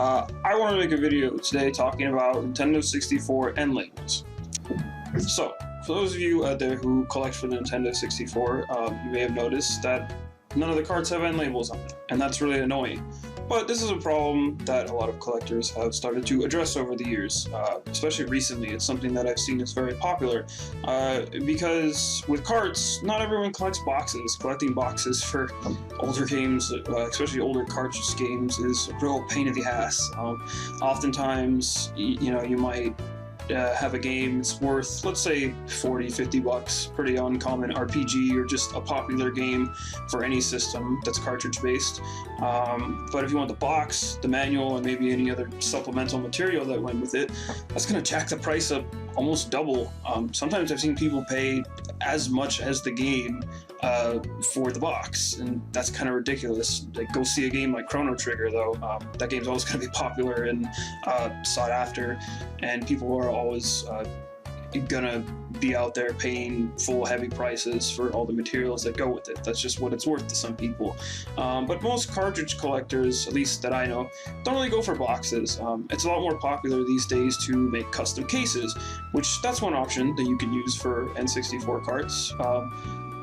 I want to make a video today talking about Nintendo 64 end labels. So, for those of you out there who collect for the Nintendo 64, you may have noticed that none of the cards have end labels on them, and that's really annoying. But this is a problem that a lot of collectors have started to address over the years, especially recently. It's something that I've seen is very popular, because with carts, not everyone collects boxes. Collecting boxes for older games, especially older cartridge games, is a real pain in the ass. Oftentimes, you might have a game that's worth, let's say, $40-50, pretty uncommon RPG or just a popular game for any system that's cartridge based. But if you want the box, the manual, and maybe any other supplemental material that went with it, that's going to jack the price up almost double. Sometimes I've seen people pay as much as the game for the box, and that's kind of ridiculous. Like, go see a game like Chrono Trigger, though. That game's always going to be popular and sought after, and people are always gonna be out there paying full heavy prices for all the materials that go with it. That's just what it's worth to some people. But most cartridge collectors, at least that I know, don't really go for boxes. It's a lot more popular these days to make custom cases, which that's one option that you can use for N64 carts.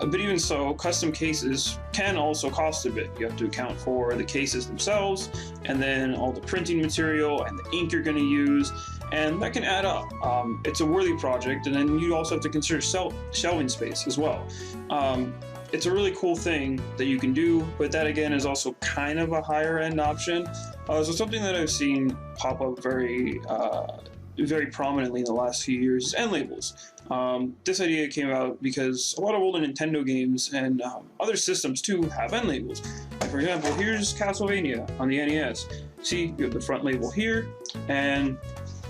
But even so, custom cases can also cost a bit. You have to account for the cases themselves, and then all the printing material and the ink you're going to use, and that can add up. It's a worthy project, and then you also have to consider shelving space as well. It's a really cool thing that you can do, but that again is also kind of a higher end option. So something that I've seen pop up very prominently in the last few years is end labels. This idea came about because a lot of older Nintendo games and other systems too have end labels. Like, for example, here's Castlevania on the NES. See, you have the front label here, and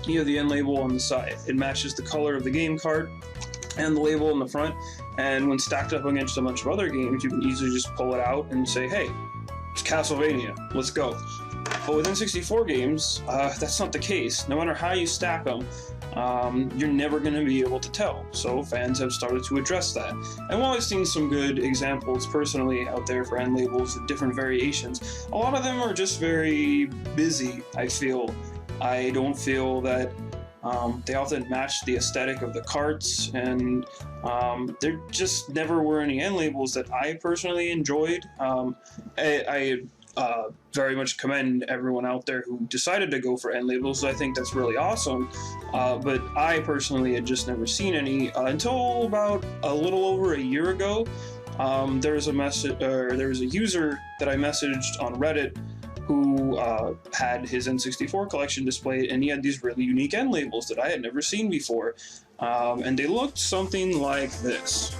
you have the end label on the side. It matches the color of the game card and the label in the front, and when stacked up against a bunch of other games, you can easily just pull it out and say, hey, it's Castlevania, let's go. But with N64 games, that's not the case. No matter how you stack them, you're never going to be able to tell. So fans have started to address that. And while I've seen some good examples personally out there for end labels and different variations, a lot of them are just very busy, I feel. I don't feel that they often match the aesthetic of the carts, and there just never were any end labels that I personally enjoyed. I very much commend everyone out there who decided to go for end labels. I think that's really awesome, but I personally had just never seen any until about a little over a year ago. There was a user that I messaged on Reddit who had his N64 collection displayed, and he had these really unique end labels that I had never seen before, and they looked something like this.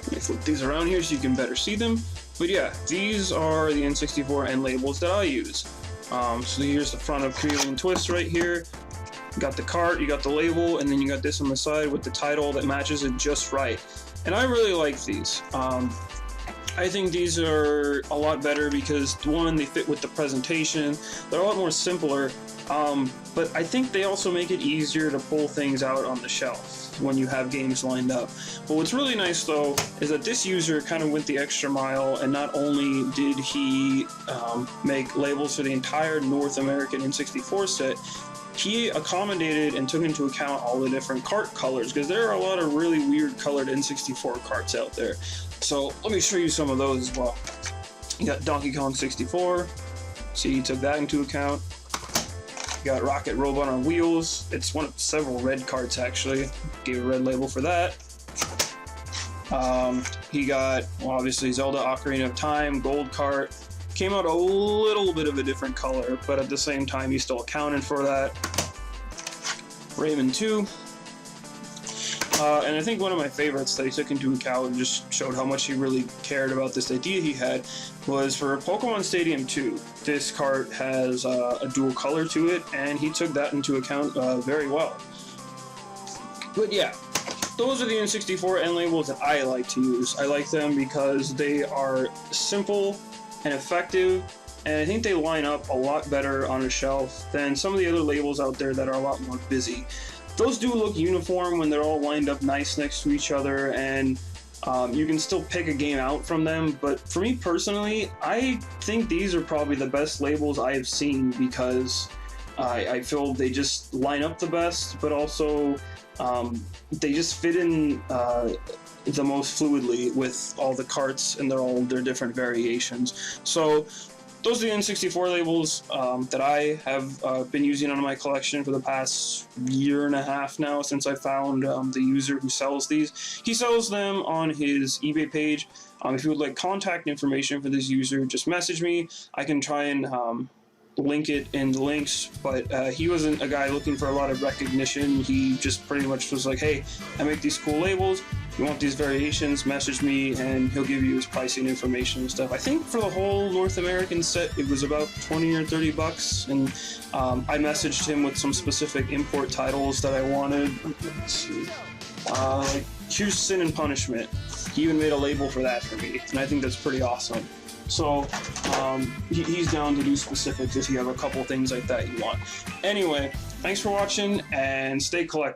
Let me flip these around here so you can better see them. But yeah, these are the N64 end labels that I use. So here's the front of Creating Twist right here. You got the cart, you got the label, and then you got this on the side with the title that matches it just right. And I really like these. I think these are a lot better because, one, they fit with the presentation. They're a lot more simpler, but I think they also make it easier to pull things out on the shelf when you have games lined up. But what's really nice though is that this user kind of went the extra mile, and not only did he make labels for the entire North American N64 set, he accommodated and took into account all the different cart colors, because there are a lot of really weird colored N64 carts out there. So let me show you some of those as well. You got Donkey Kong 64. See, he took that into account. You got Rocket Robot on Wheels. It's one of several red carts, actually. Gave a red label for that. He got, well, obviously, Zelda Ocarina of Time, Gold Cart. Came out a little bit of a different color, but at the same time, he still accounted for that. Rayman 2. And I think one of my favorites that he took into account and just showed how much he really cared about this idea he had was for Pokemon Stadium 2. This cart has a dual color to it, and he took that into account very well. But yeah, those are the N64 end labels that I like to use. I like them because they are simple and effective, and I think they line up a lot better on a shelf than some of the other labels out there that are a lot more busy. Those do look uniform when they're all lined up nice next to each other, and You can still pick a game out from them, but for me personally, I think these are probably the best labels I have seen, because I feel they just line up the best, but also they just fit in the most fluidly with all the carts and their different variations. So those are the N64 labels that I have been using on my collection for the past year and a half now, since I found the user who sells these. He sells them on his eBay page. If you would like contact information for this user, just message me. I can try and link it in the links, but he wasn't a guy looking for a lot of recognition. He just pretty much was like, hey, I make these cool labels, you want these variations, message me, and he'll give you his pricing information and stuff. I think for the whole North American set it was about 20 or 30 bucks, and I messaged him with some specific import titles that I wanted. Let's see, like here's Sin and Punishment. He even made a label for that for me, and I think that's pretty awesome. So he's down to do specifics if you have a couple things like that you want. Anyway, thanks for watching, and stay collective.